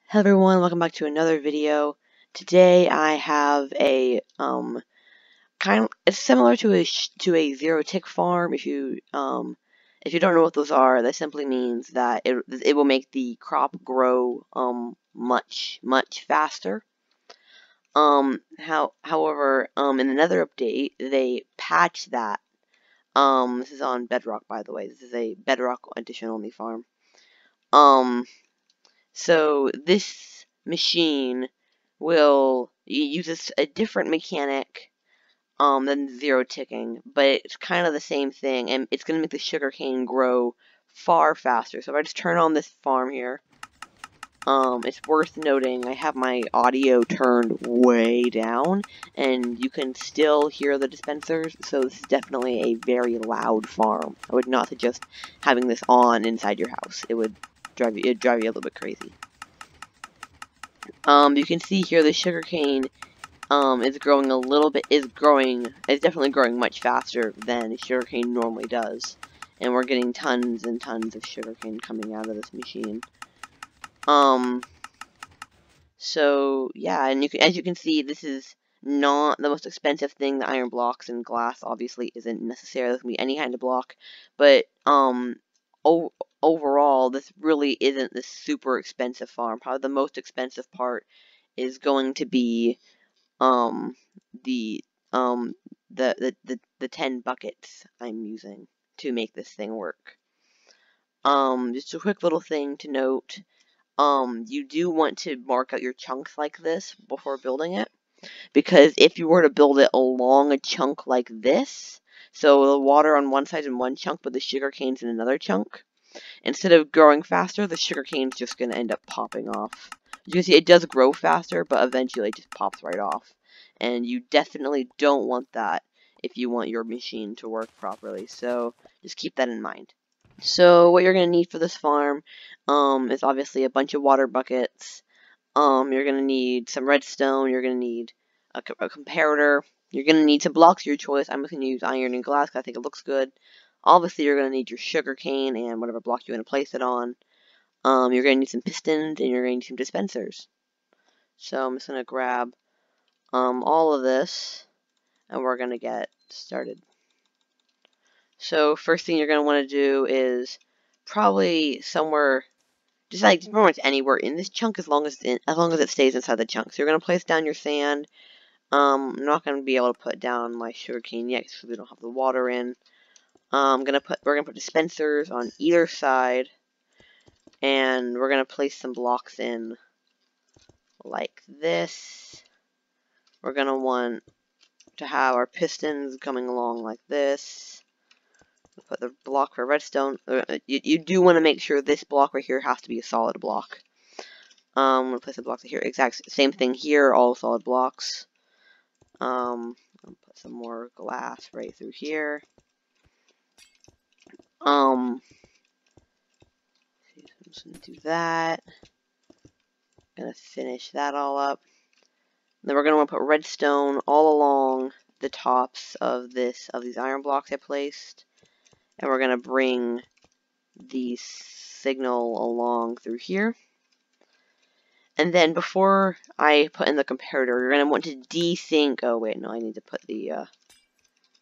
Hello everyone, welcome back to another video. Today I have a it's similar to a zero tick farm. If you don't know what those are, that simply means that it will make the crop grow much faster. However, in another update they patched that. This is on Bedrock, by the way. This is a Bedrock edition only farm. So this machine will use a different mechanic than zero ticking, but it's kind of the same thing, and it's going to make the sugarcane grow far faster. So if I just turn on this farm here, it's worth noting I have my audio turned way down, and you can still hear the dispensers, so this is definitely a very loud farm. I would not suggest having this on inside your house. It'd drive you a little bit crazy. You can see here the sugarcane is growing a little bit, is definitely growing much faster than sugarcane normally does. And we're getting tons and tons of sugarcane coming out of this machine. So yeah, and as you can see, this is not the most expensive thing. The iron blocks and glass obviously isn't necessary. This can be any kind of block, but overall, this really isn't this super expensive farm. Probably the most expensive part is going to be the um the 10 buckets I'm using to make this thing work. Just a quick little thing to note. You do want to mark out your chunks like this before building it, because if you were to build it along a chunk like this, so the water on one side in one chunk, but the sugar cane's in another chunk, instead of growing faster, the sugar cane's just going to end up popping off. You can see it does grow faster, but eventually it just pops right off. And you definitely don't want that if you want your machine to work properly, so just keep that in mind. So what you're going to need for this farm is obviously a bunch of water buckets. You're going to need some redstone. You're going to need a comparator. You're going to need some blocks of your choice. I'm just going to use iron and glass because I think it looks good. Obviously, you're going to need your sugar cane and whatever block you're going to place it on. You're going to need some pistons and you're going to need some dispensers. So I'm just going to grab all of this and we're going to get started. So first thing you're going to want to do is probably somewhere, just pretty much anywhere in this chunk, as long as it stays inside the chunk. So you're going to place down your sand. I'm not going to be able to put down my sugarcane yet because we don't have the water in. We're gonna put dispensers on either side, and we're gonna place some blocks in like this. We're gonna want to have our pistons coming along like this. Put the block for redstone. You do want to make sure this block right here has to be a solid block. I'm gonna place the blocks here. Exact same thing here. All solid blocks. I'll put some more glass right through here. I'm just gonna do that. Gonna finish that all up. Then we're gonna want to put redstone all along the tops of these iron blocks I placed, and we're gonna bring the signal along through here. And then before I put in the comparator, you're gonna want to desync. Oh wait, no, I need to put the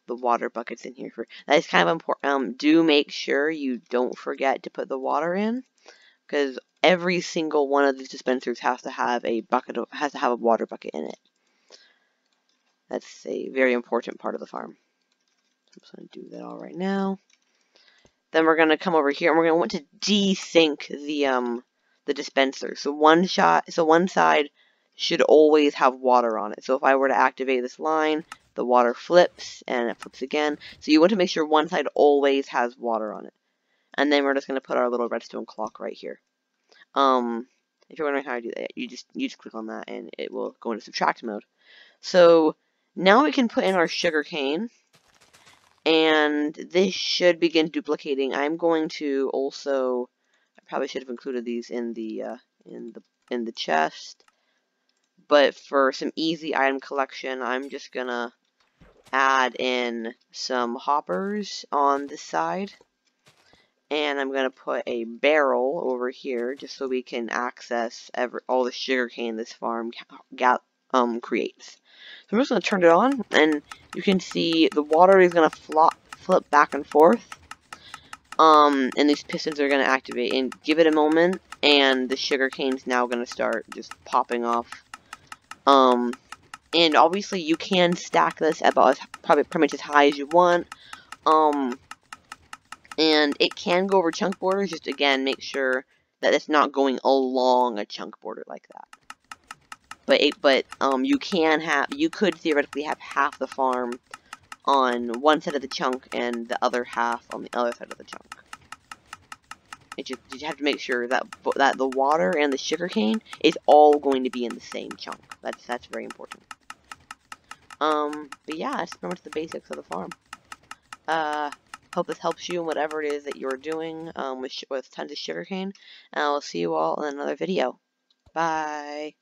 water buckets in here for. That is kind of important. Do make sure you don't forget to put the water in, because every single one of these dispensers has to have a water bucket in it. That's a very important part of the farm. So I'm just going to do that all right now. Then we're going to come over here and we're going to want to desync the dispenser. So one side should always have water on it. So if I were to activate this line, the water flips and it flips again. So you want to make sure one side always has water on it. And then we're just going to put our little redstone clock right here. If you're wondering how to do that, you just click on that and it will go into subtract mode. So now we can put in our sugar cane, and this should begin duplicating. I'm going to also, I probably should have included these in the chest, but for some easy item collection, I'm just gonna add in some hoppers on this side, And I'm going to put a barrel over here just so we can access all the sugarcane this farm creates. So I'm just going to turn it on, and you can see the water is going to flip back and forth. And these pistons are going to activate, and give it a moment, and the sugarcane's now going to start just popping off. And obviously you can stack this about probably pretty much as high as you want. And it can go over chunk borders, just again, make sure that it's not going along a chunk border like that. But you could theoretically have half the farm on one side of the chunk and the other half on the other side of the chunk. You have to make sure that the water and the sugarcane is all going to be in the same chunk. That's very important. But yeah, that's pretty much the basics of the farm. Hope this helps you in whatever it is that you're doing with tons of sugarcane. And I'll see you all in another video. Bye.